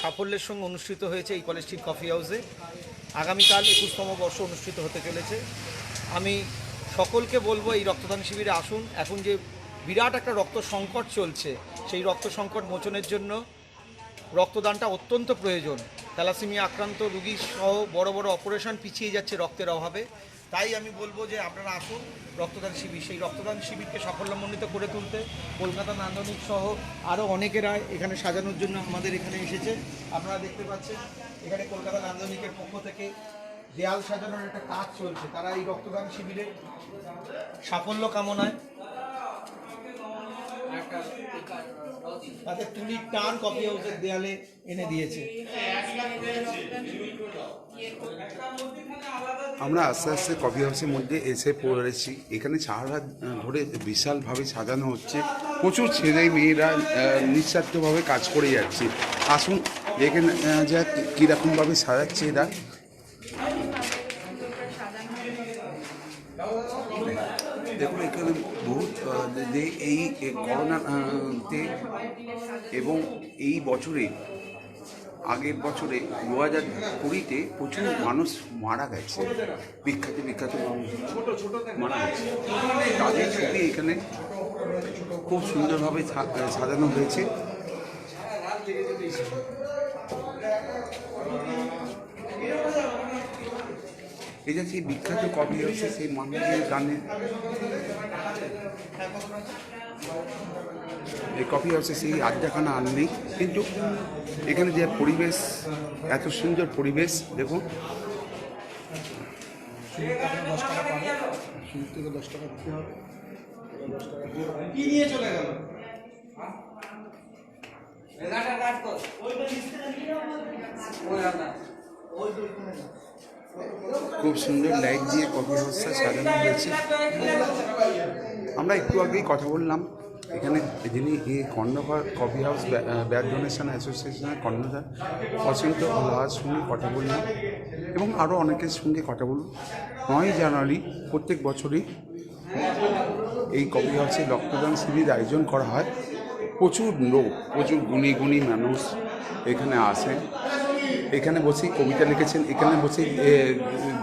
সাফল্যের সঙ্গে অনুষ্ঠিত হয়েছে এই কলেজ স্ট্রিট কফি হাউসে। আগামীকাল 21তম বর্ষ অনুষ্ঠিত হতে চলেছে। আমি সকলকে বলবো এই রক্তদান শিবিরে আসুন। এখন যে বিরাট একটা রক্ত সংকট চলছে, সেই রক্ত সংকট মোচনের জন্য রক্তদানটা অত্যন্ত প্রয়োজন। থ্যালাসেমিয়া আক্রান্ত রোগী সহ বড় বড় অপারেশন পিছিয়ে যাচ্ছে রক্তের অভাবে। তাই আমি বলবো যে আপনারা আসুন রক্তদান শিবির, সেই রক্তদান শিবিরকে সাফল্যমণ্ডিত করে তুলতে কলকাতা নান্দনিক সহ আরও অনেকেরা এখানে সাজানোর জন্য আমাদের এখানে এসেছে। আপনারা দেখতে পাচ্ছেন এখানে কলকাতা নান্দনিকের পক্ষ থেকে দেয়াল সাজানোর একটা কাজ চলছে। তারা এই রক্তদান শিবিরে সাফল্য কামনায় তাদের তুলির টান কফি হাউসের দেয়ালে এনে দিয়েছে। আমরা আস্তে আস্তে কফি হাউসের মধ্যে এসে পড়েছি। এখানে সারা রাত ধরে বিশালভাবে সাজানো হচ্ছে। প্রচুর ছেলে মেয়েরা নিঃস্বার্থভাবে কাজ করে যাচ্ছে। আসুন এখানে যা কীরকমভাবে সাজাচ্ছে এরা। দেখুন এখানে বহুত এই করোনাতে এবং এই বছরে আগের বছরে 2020-তে প্রচুর মানুষ মারা গেছে, বিখ্যাত মানুষ মারা গেছে। তাদের সাথে এখানে খুব সুন্দরভাবে সাজানো হয়েছে। এই যে সেই বিখ্যাত কবি হচ্ছে সেই মানুষের গানে এই কফি হাউসে সেই আড্ডাখানা আর নেই, কিন্তু এখানে যে পরিবেশ, এত সুন্দর পরিবেশ দেখুন। খুব সুন্দর লাইট দিয়ে কফি হাউসটা সাজানো হয়েছে। আমরা একটু আগেই কথা বললাম এখানে যিনি এই কর্ণধার কফি হাউস ব্যাড ডোনেশন অ্যাসোসিয়েশনের কর্ণধার অচিন্ত লাহার সঙ্গে কথা বললাম এবং আরও অনেকের সঙ্গে কথা বলব। 9 জানুয়ারি প্রত্যেক বছরই এই কফি হাউসে রক্তদান শিবির আয়োজন করা হয়। প্রচুর লোক, প্রচুর গুণী মানুষ এখানে আসেন। এখানে বসে কবিতা লিখেছেন, এখানে বসে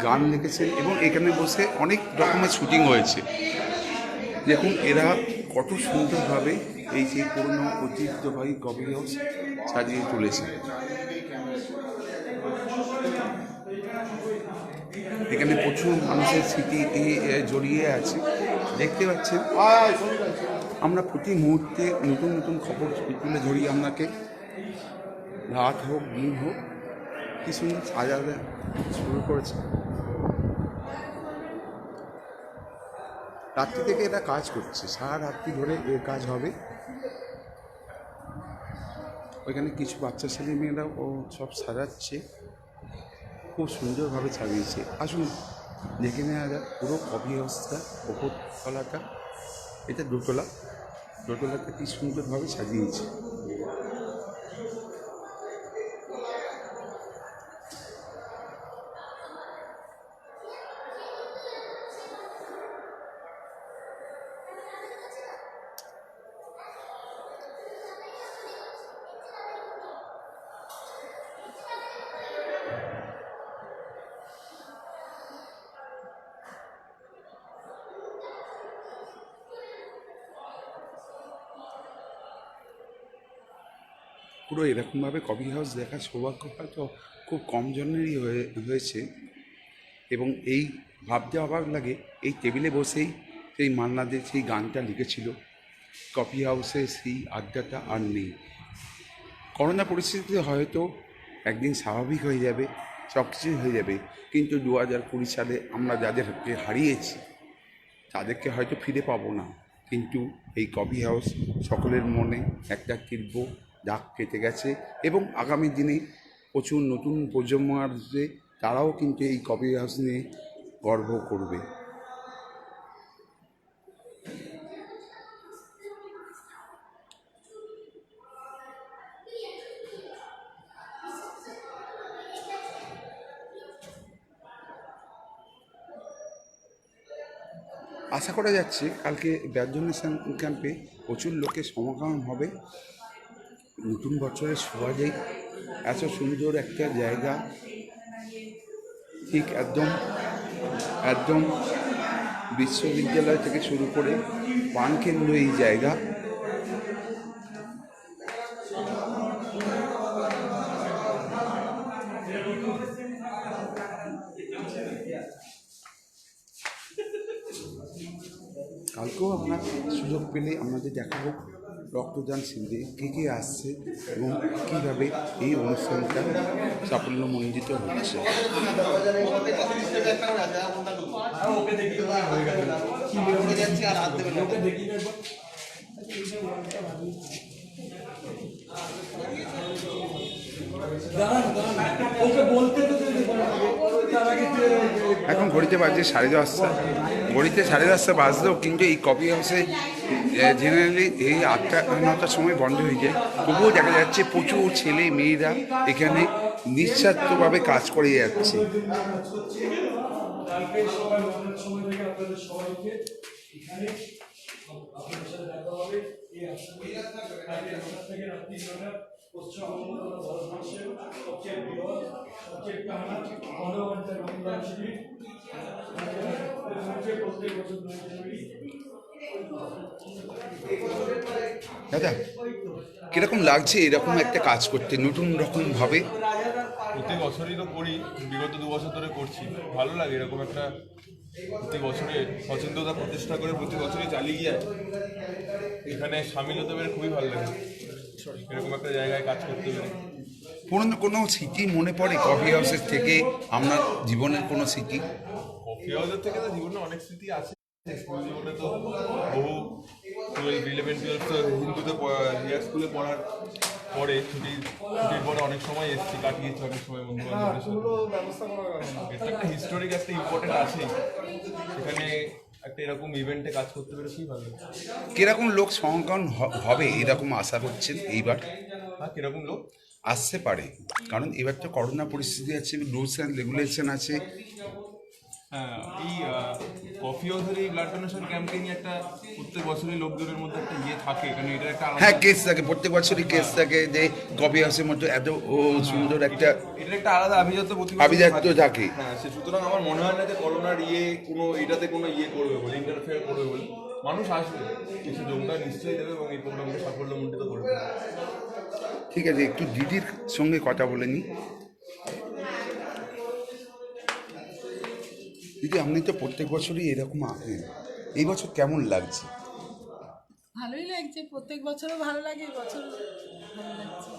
গান লিখেছেন এবং এখানে বসে অনেক রকমের শুটিং হয়েছে। দেখুন এরা কত সুন্দরভাবে এই সেই পুরনো ঐতিহ্যবাহী কফি হাউস সাজিয়ে তুলেছে। এখানে প্রচুর মানুষের স্মৃতি জড়িয়ে আছে। দেখতে পাচ্ছেন আমরা প্রতি মুহূর্তে নতুন খবর তুলে ধরি আপনাকে। রাত হোক দিন হোক, কি সুন্দর সাজাতে শুরু করেছে। রাত্রি থেকে এটা কাজ করছে, সারা রাত্রি ধরে এর কাজ হবে। ওইখানে কিছু বাচ্চা ছেলে মেয়েরাও সব সাজাচ্ছে, খুব সুন্দরভাবে সাজিয়েছে। আসুন দেখে নেওয়া যাক পুরো কফি হাউসটা, ওপর তলাটা, এটা দোতলাটা কি সুন্দরভাবে সাজিয়েছে। পুরো এরকমভাবে কফি হাউস দেখার সৌভাগ্য হয়তো খুব কম জনেরই হয়েছে। এবং এই ভাবতে অবাক লাগে, এই টেবিলে বসেই সেই মান্না দে সেই গানটা লিখেছিল। কফি হাউসে সেই আড্ডাটা আর নেই। করোনা পরিস্থিতিতে হয়তো একদিন স্বাভাবিক হয়ে যাবে, সব কিছুই হয়ে যাবে, কিন্তু 2020 সালে আমরা যাদেরকে হারিয়েছি তাদেরকে হয়তো ফিরে পাবো না, কিন্তু এই কফি হাউস সকলের মনে একটা তীব্র দাগ কেটে গেছে এবং আগামী দিনে প্রচুর নতুন প্রজন্ম আসবে, তারাও কিন্তু এই কফি হাউস নিয়ে গর্ব করবে। আশা করা যাচ্ছে কালকে ব্যাড ডোনেশন ক্যাম্পে প্রচুর লোকের সমাগম হবে। নতুন বছরের সোয়াজেই এত সুন্দর একটা জায়গা, ঠিক একদম একদম বিশ্ববিদ্যালয় থেকে শুরু করে প্রাণকেন্দ্র এই জায়গা। কালকেও আমরা সুযোগ পেলে আমাদের দেখাবো রক্তদান শিবিরে কে কে আসছে এবং কীভাবে এই অনুষ্ঠানটা সাফল্যমণ্ডিত হচ্ছে। এখন ঘড়িতে বাজে 10:30, ঘড়িতে 10:30 বাজলেও কিন্তু এই কফি হাউসে জেনারেলি এই 8টা-9টার সময় বন্ধ হয়ে যায়। তবুও দেখা যাচ্ছে প্রচুর ছেলে মেয়েরা এখানে নিঃস্বার্থভাবে কাজ করে যাচ্ছে। দাদা, কিরকম লাগছে এরকম একটা কাজ করতে নতুন রকম ভাবে? প্রতি বছরই তো করি, বিগত 2 বছর ধরে করছি। ভালো লাগে এরকম একটা প্রতি বছরে সচেতনতা প্রতিষ্ঠা করে প্রতি বছরই চালিয়ে গিয়ে এখানে সামিল হতে পেরে খুবই ভালো লাগে, এরকম একটা জায়গায় কাজ করতে পেরে। পুরনো কোনো স্মৃতি মনে পড়ে কফি হাউসের থেকে আপনার জীবনের কোনো স্মৃতি? কফি হাউসের থেকে তো জীবনে অনেক স্মৃতি আছে। স্কুল জীবনে তো বহু 11-12 তো হিন্দুতে রিয়ার স্কুলে পড়ার পরে ছুটির পরে অনেক সময় এসেছি, কাটিয়েছি অনেক সময় বন্ধু বান্ধবদের সাথে। এটা একটা হিস্টোরিক একটা ইম্পর্টেন্ট আছে এখানে, একটা এরকম ইভেন্টে কাজ করতে পেরে খুবই ভালো। কিরকম লোক সমাগম হবে এরকম আশা করছেন এইবার? হ্যাঁ, কিরকম লোক আসতে পারে, কারণ এবার তো করোনা পরিস্থিতি আছে, রুলস অ্যান্ড রেগুলেশন আছে। হ্যাঁ, এই কফি হাউসের এই ব্লাড ডোনেশন ক্যাম্পেইনে একটা প্রত্যেক বছরই লোকজনের মধ্যে একটা ইয়ে থাকে, কারণ এটা একটা হ্যাঁ, কেস থাকে, প্রত্যেক বছরই কেস থাকে যে কফি হাউসের মধ্যে এত সুন্দর একটা এটা একটা আলাদা আভিজাত্য আভিজাত্য থাকে। হ্যাঁ, সুতরাং আমার মনে হয় না যে করোনার কোনো এটাতে কোনো করবে বলে, ইন্টারফেয়ার করবে বলে। মানুষ আসবে, কিছু যোগদান নিশ্চয়ই দেবে এবং এই প্রোগ্রামকে সাফল্যমণ্ডিত করবে। ঠিক আছে, একটু দিদির সঙ্গে কথা বলে নিই। দিদি, আপনি তো প্রত্যেক বছরই এরকম আসেন, এই বছর কেমন লাগছে? ভালোই লাগছে, প্রত্যেক বছরও ভালো লাগে, এবছর ভালো লাগছে।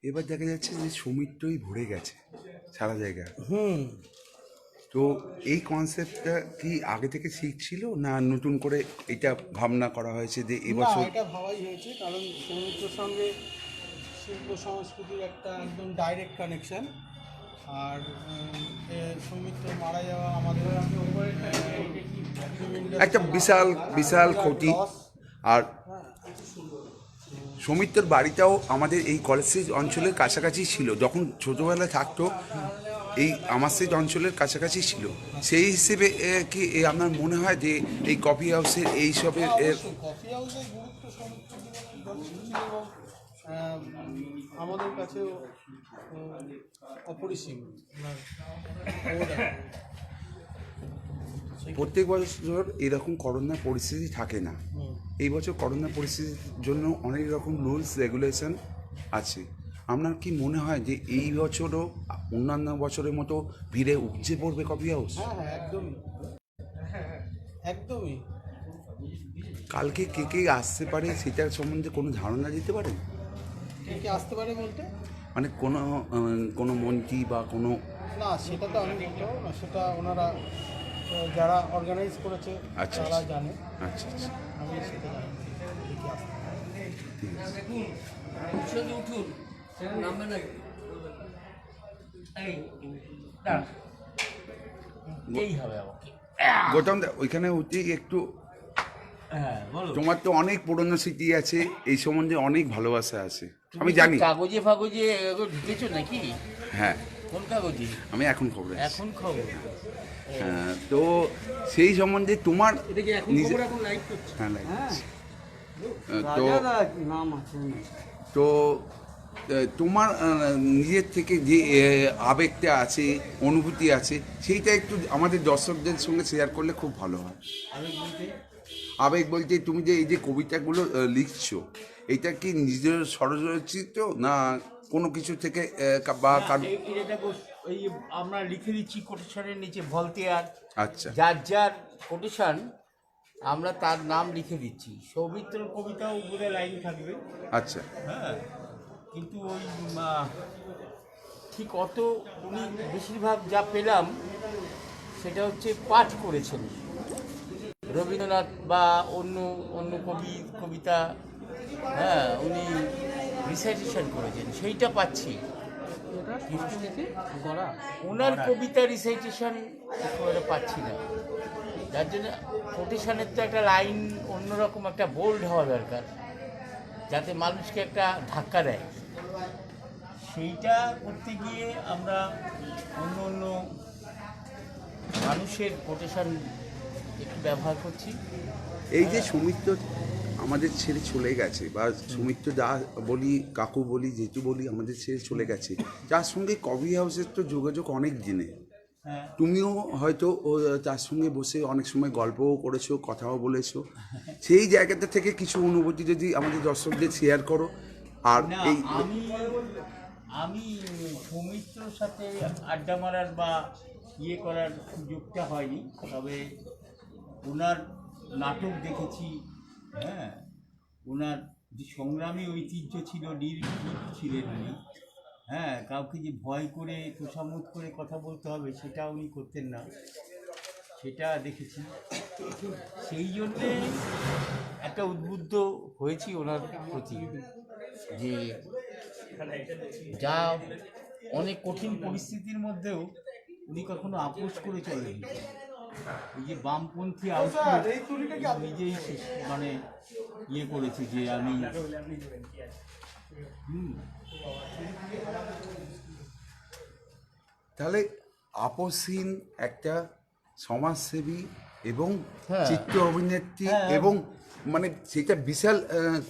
এবার দেখা যাচ্ছে যে সমুদ্রই ভরে গেছে সারা জায়গায়। তো এই কনসেপ্টটা কি আগে থেকে ঠিক ছিল, না নতুন করে এটা ভাবনা করা হয়েছে যে এবছর? এটা ভাবাই হয়েছে, কারণ সমুদ্রের সঙ্গে শিল্প সংস্কৃতির একটা একদম ডাইরেক্ট কানেকশন। আর সৌমিত্র মারা যাওয়া আমাদের একটা বিশাল বিশাল ক্ষতি। আর সৌমিত্রর বাড়িটাও আমাদের এই কলেজ অঞ্চলের কাছাকাছি ছিল, যখন ছোটোবেলায় থাকতো এই আমার সেই অঞ্চলের কাছাকাছি ছিল। সেই হিসেবে কি আপনার মনে হয় যে এই কফি হাউসের এইসবের কফি হাউসের গুরুত্ব সৌমিত্র এবং আমাদের কাছেও অপরিসীম। প্রত্যেক বছর এরকম করোনার পরিস্থিতি থাকে না, এই বছর করোনা পরিস্থিতির জন্য অনেক রকম রুলস রেগুলেশন আছে। আপনার কি মনে হয় যে এই বছরও অন্যান্য বছরের মতো ভিড়ে উপচে পড়বে কফি হাউস? হ্যাঁ, একদমই একদমই। কালকে কে কে আসতে পারে সেটার সম্বন্ধে কোনো ধারণা দিতে পারেন? কে কে আসতে পারে বলতে? মানে কোনো মন্ত্রী বা কোনো? না, সেটা তো আমি বলতে পারবো না, সেটা ওনারা যারা অর্গানাইজ করেছে আচ্ছা, তারা জানে। আচ্ছা আচ্ছা, আমি সেটা জানি না। কে কে আসতে পারে। ঠিক আছে। গৌতম দা, ওইখানে উঠে একটু, তোমার তো অনেক পুরনো স্মৃতি আছে, এই সম্বন্ধে অনেক ভালোবাসা আছে, আমি জানি। কাগজে ফাগজে ঢুকেছো নাকি? হ্যাঁ, কোন কাগজে? আমি এখন খবরে আছি। এখন খবর। হ্যাঁ, তো সেই সম্বন্ধে তোমার এটা কি এখন নিজে- খবর এখন লাইভ করছে? হ্যাঁ লাইক হ্যাঁ তো নাম আছে তো তোমার নিজের থেকে যে আবেগটা আছে, অনুভূতি আছে, সেইটা একটু আমাদের দর্শকদের সঙ্গে শেয়ার করলে খুব ভালো হয়। আমি বলতে আবেগ বলতে তুমি যে এই যে কবিতাগুলো লিখছো, এটা কি নিজের স্বরচিত না কোনো কিছু থেকে বা এটা ওই আমরা লিখে দিচ্ছি কোটেশনের নিচে ভলতেয়ার, আচ্ছা যার যার কোটেশন আমরা তার নাম লিখে দিচ্ছি। সৌমিত্র কবিতাও উপরে লাইন থাকবে, আচ্ছা হ্যাঁ, কিন্তু ওই ঠিক অত উনি বেশিরভাগ যা পেলাম সেটা হচ্ছে পাঠ করেছেন রবীন্দ্রনাথ বা অন্য অন্য কবিতা, হ্যাঁ, উনি রিসাইটেশন করেছেন, সেইটা পাচ্ছি। ওনার কবিতা রিসাইটেশন একেবারে পাচ্ছি না, যার জন্য কোটেশনের তো একটা লাইন অন্যরকম একটা বোল্ড হওয়া দরকার, যাতে মানুষকে একটা ধাক্কা দেয়। সেইটা করতে গিয়ে আমরা অন্য অন্য মানুষের কোটেশন একটু ব্যবহার করছি। এই যে সৌমিত্র আমাদের ছেড়ে চলে গেছে, বা সৌমিত্র দা বলি, কাকু বলি, জেঠু বলি, আমাদের ছেড়ে চলে গেছে, যার সঙ্গে কফি হাউসের তো যোগাযোগ অনেক দিনে। হ্যাঁ, তুমিও হয়তো তার সঙ্গে বসে অনেক সময় গল্পও করেছো, কথাও বলেছো, সেই জায়গাটা থেকে কিছু অনুভূতি যদি আমাদের দর্শকদের শেয়ার করো। আর না, এই আমি সৌমিত্রর সাথে আড্ডা মারার বা ইয়ে করার সুযোগটা হয়নি, তবে ওনার নাটক দেখেছি, হ্যাঁ, ওনার যে সংগ্রামী ঐতিহ্য ছিল, নির্ভীক ছিলেন উনি, হ্যাঁ, কাউকে যে ভয় করে তোষামোদ করে কথা বলতে হবে সেটা উনি করতেন না, সেটা দেখেছি। সেই জন্যে একটা উদ্বুদ্ধ হয়েছি ওনার প্রতি, যে যা অনেক কঠিন পরিস্থিতির মধ্যেও উনি কখনো আপোষ করে চলেনি। এই যে বামপন্থী আউটপুট নিজেই মানে ইয়ে করেছে যে আমি তাহলে আপসহীন একটা সমাজসেবী এবং হ্যাঁ। চিত্র অভিনেত্রী, হ্যাঁ। এবং মানে সেটা বিশাল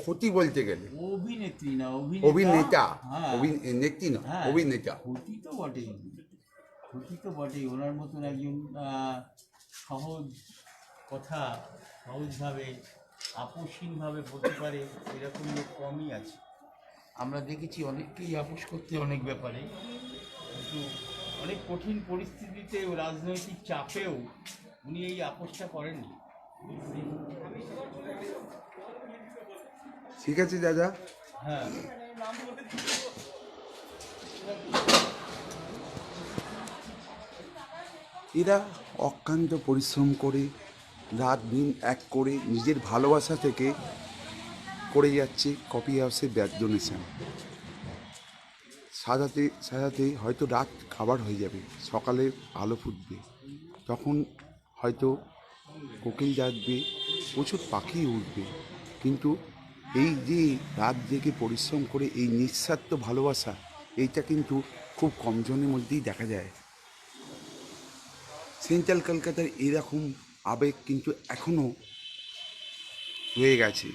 ক্ষতি বলতে গেলে। অভিনেত্রী না, অভিনেতা, হ্যাঁ, অভিনেত্রী না, হ্যাঁ, অভিনেতা। ক্ষতি তো বটেই, ক্ষতি তো বটেই। ওনার মতন একজন সহজ কথা সহজভাবে আপোষহীনভাবে বলতে পারে এরকম লোক কমই আছে। আমরা দেখেছি অনেককেই আপোষ করতে অনেক ব্যাপারে, কিন্তু অনেক কঠিন পরিস্থিতিতে ও রাজনৈতিক চাপেও উনি এই আপোষটা করেননি। ঠিক আছে দাদা, হ্যাঁ, এরা অক্লান্ত পরিশ্রম করে রাত দিন এক করে নিজের ভালোবাসা থেকে করে যাচ্ছে কফি হাউসের ব্যাড ডোনেশন। সাজাতে সাজাতে হয়তো রাত খাবার হয়ে যাবে, সকালে আলো ফুটবে, তখন হয়তো কোকিল ডাকবে, প্রচুর পাখি উঠবে, কিন্তু এই যে রাত জেগে পরিশ্রম করে এই নিঃস্বার্থ ভালোবাসা, এইটা কিন্তু খুব কমজনের মধ্যেই দেখা যায়। সেন্ট্রাল কলকাতার এরকম আবেগ কিন্তু এখনও রয়ে গেছে।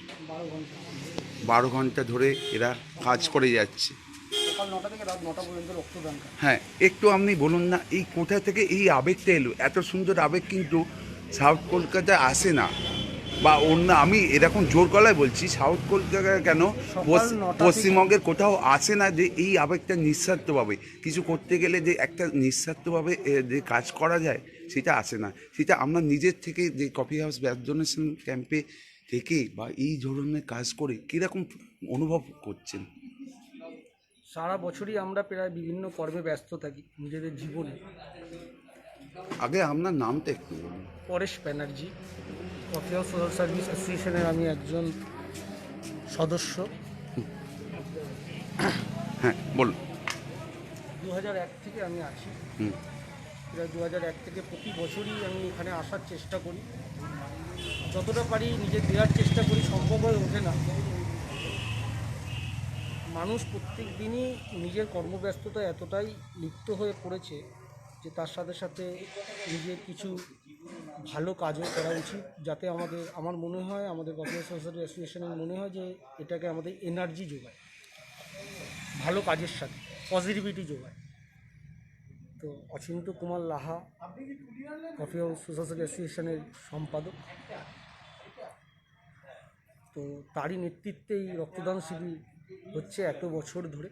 12 ঘন্টা ধরে এরা কাজ করে যাচ্ছে। সকাল 9টা থেকে রাত 9টা পর্যন্ত রক্তদান। হ্যাঁ, একটু আপনি বলুন না, এই কোথা থেকে এই আবেগটা এলো? এত সুন্দর আবেগ কিন্তু সাউথ কলকাতায় আসে না, বা অন্য, আমি এরকম জোর গলায় বলছি, সাউথ কলকাতায় কেন পশ্চিমবঙ্গের কোথাও আসে না যে এই আবেগটা নিঃস্বার্থভাবে কিছু করতে গেলে যে একটা নিঃস্বার্থভাবে যে কাজ করা যায়, সেটা আসে না। সেটা আমরা নিজের থেকে যে কফি হাউস ব্যাড ডোনেশন ক্যাম্পে থেকে বা এই ধরনের কাজ করে কীরকম অনুভব করছেন? সারা বছরই আমরা প্রায় বিভিন্ন কর্মে ব্যস্ত থাকি নিজেদের জীবনে। আগে আপনার নামটা একটু বলুন। Paresh Banerjee, coffee house social service অ্যাসোসিয়েশনের আমি একজন সদস্য। হ্যাঁ বলুন। 2001 থেকে আমি আছি। প্রায় 2001 থেকে প্রতি বছরই আমি এখানে আসার চেষ্টা করি, যতটা পারি নিজে দেওয়ার চেষ্টা করি, সম্ভব হয়ে ওঠে না। মানুষ প্রত্যেক দিনই নিজের কর্মব্যস্ততা এতটাই লিপ্ত হয়ে পড়েছে যে তার সাথে সাথে নিজের কিছু ভালো কাজও করা উচিত, যাতে আমার মনে হয় আমাদের কফি সোসাইটি অ্যাসোসিয়েশনের মনে হয় যে এটাকে আমাদের এনার্জি যোগায়, ভালো কাজের সাথে পজিটিভিটি যোগায়। তো Achintya Kumar Laha coffee house society অ্যাসোসিয়েশনের সম্পাদক, তো তারই নেতৃত্বেই রক্তদান শিবির হচ্ছে এত বছর ধরে।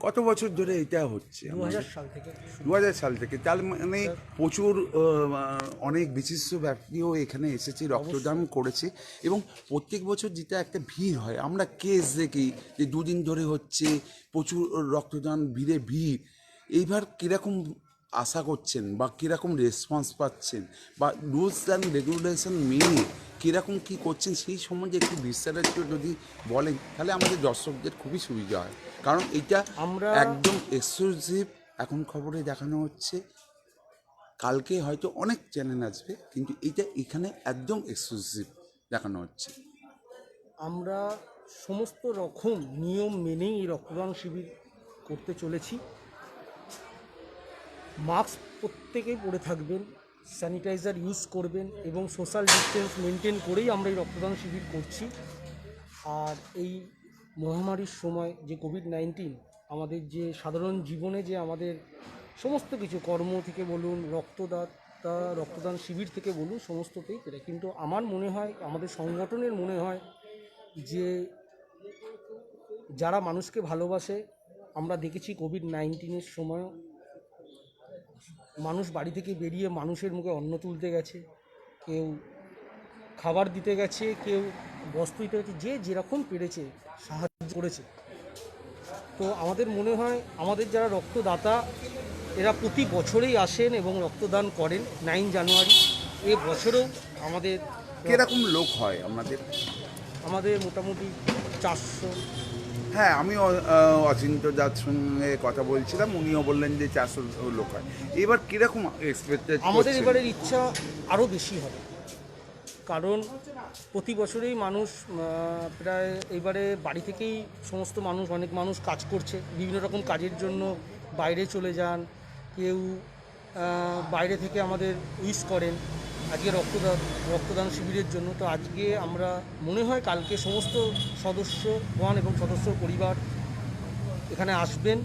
কত বছর ধরে এটা হচ্ছে? 2000 সাল থেকে 2000 সাল থেকে। তার মানে প্রচুর অনেক বিশিষ্ট ব্যক্তিও এখানে এসেছে, রক্তদান করেছে, এবং প্রত্যেক বছর যেটা একটা ভিড় হয়, আমরা কেস দেখি যে 2 দিন ধরে হচ্ছে, প্রচুর রক্তদান, ভিড়। এইবার কীরকম আশা করছেন বা কীরকম রেসপন্স পাচ্ছেন, বা রুলস অ্যান্ড রেগুলেশন মেনে কীরকম কী করছেন সেই সম্বন্ধে একটু বিস্তারিত যদি বলেন তাহলে আমাদের দর্শকদের খুবই সুবিধা হয়। কারণ এটা আমরা একদম এক্সক্লুসিভ এখন খবরে দেখানো হচ্ছে, কালকে হয়তো অনেক চ্যানেল আসবে, কিন্তু এটা এখানে একদম এক্সক্লুসিভ দেখানো হচ্ছে। আমরা সমস্ত রকম নিয়ম মেনেই এই রক্তদান শিবির করতে চলেছি। মাস্ক প্রত্যেকেই পরে থাকবেন, স্যানিটাইজার ইউজ করবেন এবং সোশ্যাল ডিস্টেন্স মেনটেন করেই আমরা এই রক্তদান শিবির করছি। আর এই মহামারীর সময় যে কোভিড-19 আমাদের যে সাধারণ জীবনে যে আমাদের সমস্ত কিছু কর্ম থেকে বলুন, রক্তদান শিবির থেকে বলুন, সমস্ততেই পেরে, কিন্তু আমার মনে হয়, আমাদের সংগঠনের মনে হয় যে যারা মানুষকে ভালোবাসে, আমরা দেখেছি কোভিড-19-এর সময় মানুষ বাড়ি থেকে বেরিয়ে মানুষের মুখে অন্ন তুলতে গেছে, কেউ খাবার দিতে গেছে, কেউ বস্ত্র দিতে গেছে, যে যেরকম পেরেছে সাহায্য করেছে। তো আমাদের মনে হয় আমাদের যারা রক্তদাতা এরা প্রতি বছরেই আসেন এবং রক্তদান করেন। 9 জানুয়ারি এ বছরেও আমাদের কীরকম লোক হয় আমাদের? মোটামুটি 400। হ্যাঁ, আমি অচিন্ত দার সঙ্গে কথা বলছিলাম, উনিও বললেন যে 400 লোক হয়। এবার কীরকম এক্সপেক্টেড? আমাদের এবারের ইচ্ছা আরও বেশি হবে, কারণ প্রতি বছরেই মানুষ প্রায় এবারে বাড়ি থেকেই সমস্ত মানুষ, অনেক মানুষ কাজ করছে, বিভিন্ন রকম কাজের জন্য বাইরে চলে যান, কেউ বাইরে থেকে আমাদের উইশ করেন আজকে রক্তদান শিবিরের জন্য। তো আজকে আমরা মনে হয় কালকে সমস্ত সদস্যগণ এবং সদস্য পরিবার এখানে আসবেন।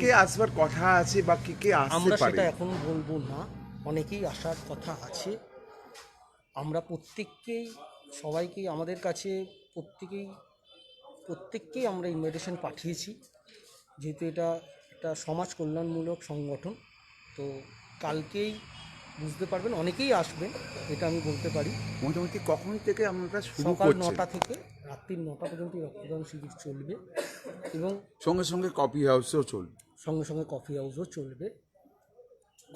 কে আসবার কথা আছে বা কে আসতে আমরা পারে সেটা এখন বলবো না, অনেকেই আসার কথা আছে। আমরা সবাইকেই আমাদের কাছে প্রত্যেককেই আমরা ইনভাইটেশন পাঠিয়েছি, যেহেতু এটা একটা সমাজ কল্যাণমূলক সংগঠন। তো কালকেই বুঝতে পারবেন, অনেকেই আসবেন, এটা আমি বলতে পারি। মোটামুটি কখন থেকে আমরা শুরু সকাল করছি? 9টা থেকে রাত্রি 9টা পর্যন্ত রক্তদান শিবির চলবে, এবং সঙ্গে কফি হাউসেও চলবে। সঙ্গে কফি হাউসও চলবে।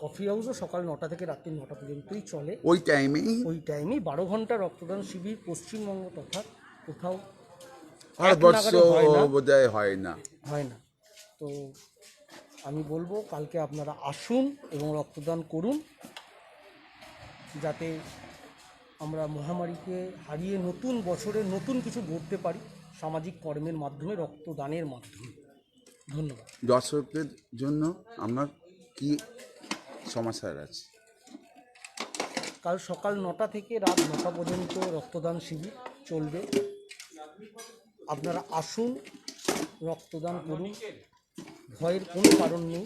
কফি হাউসও সকাল 9টা থেকে রাত্রি 9টা পর্যন্তই চলে। ওই টাইমেই 12 ঘন্টা রক্তদান শিবির পশ্চিমবঙ্গ তথা কোথাও ভারতবর্ষ বোধহয় হয় না। তো আমি বলবো কালকে আপনারা আসুন এবং রক্তদান করুন, যাতে আমরা মহামারীকে হারিয়ে নতুন বছরে নতুন কিছু গড়তে পারি সামাজিক কর্মের মাধ্যমে, রক্তদানের মাধ্যমে। ধন্যবাদ। দর্শকদের জন্য আপনার কি সমাচার আছে? কাল সকাল 9টা থেকে রাত 9টা পর্যন্ত রক্তদান শিবির চলবে। আপনারা আসুন, রক্তদান করুন, ভয়ের কোনো কারণ নেই।